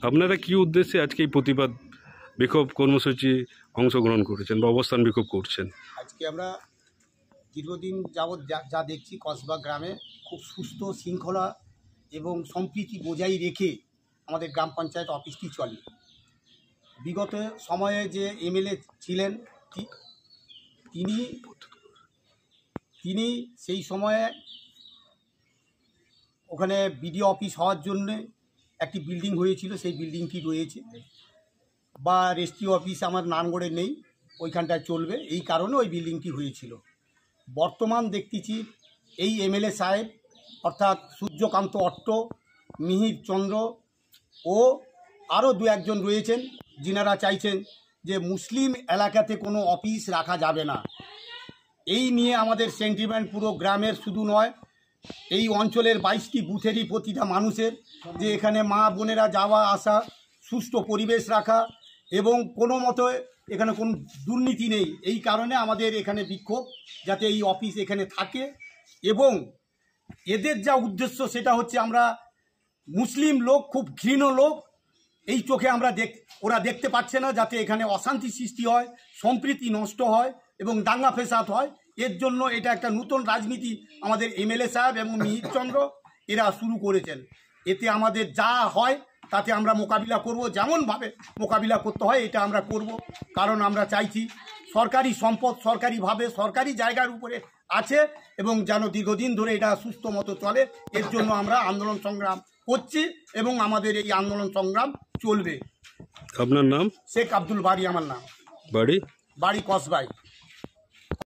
আপনারা কি উদ্দেশ্যে আজকে এই প্রতিবাদ বিক্ষোভ কর্মসূচি অংশগ্রহণ করেছেন বা অবস্থান বিক্ষোভ করছেন? আজকে আমরা দীর্ঘদিন যাবৎ যা দেখছি কসবা গ্রামে খুব সুস্থ শৃঙ্খলা এবং সম্প্রীতি বজায় রেখে আমাদের গ্রাম পঞ্চায়েত অফিসটি চলে। বিগত সময়ে যে এমএলএ ছিলেন তিনি সেই সময়ে ওখানে বিডিও অফিস হওয়ার জন্য একটি বিল্ডিং হয়েছিল, সেই বিল্ডিংটি রয়েছে, বা রেজিস্ট্রি অফিস আমার নানগড়ে নেই, ওইখানটায় চলবে, এই কারণে ওই বিল্ডিংটি হয়েছিল। বর্তমান দেখতেছি এই এমএলএ সাহেব অর্থাৎ সূর্যকান্ত অট্ট, মিহির চন্দ্র ও আরও দু একজন রয়েছেন যিনারা চাইছেন যে মুসলিম এলাকাতে কোনো অফিস রাখা যাবে না। এই নিয়ে আমাদের সেন্টিমেন্ট পুরো গ্রামের শুধু নয়, এই অঞ্চলের 22টি বুথেরই প্রতিটা মানুষের, যে এখানে মা বোনেরা যাওয়া আসা, সুষ্ঠু পরিবেশ রাখা এবং কোনো মতো এখানে কোনো দুর্নীতি নেই, এই কারণে আমাদের এখানে বিক্ষোভ, যাতে এই অফিস এখানে থাকে। এবং এদের যা উদ্দেশ্য সেটা হচ্ছে, আমরা মুসলিম লোক, খুব ঘৃণ লোক, এই চোখে আমরা ওরা দেখতে পাচ্ছে না যাতে এখানে অশান্তি সৃষ্টি হয়, সম্প্রীতি নষ্ট হয় এবং দাঙ্গা ফেসাদ হয়। এর জন্য এটা একটা নতুন রাজনীতি আমাদের এমএলএ সাহেব এবং মিহিরচন্দ্র এরা শুরু করেছেন। এতে আমাদের যা হয় তাতে আমরা মোকাবিলা করব, যেমনভাবে মোকাবিলা করতে হয় এটা আমরা করব। কারণ আমরা চাইছি সরকারি সম্পদ সরকারিভাবে সরকারি জায়গার উপরে আছে এবং যেন দীর্ঘদিন ধরে এটা সুস্থ মতো চলে। এর জন্য আমরা আন্দোলন সংগ্রাম করছি এবং আমাদের এই আন্দোলন সংগ্রাম চলবে। আপনার নাম? শেখ আব্দুল বারি আমার নাম। বাড়ি? বাড়ি কসবাই।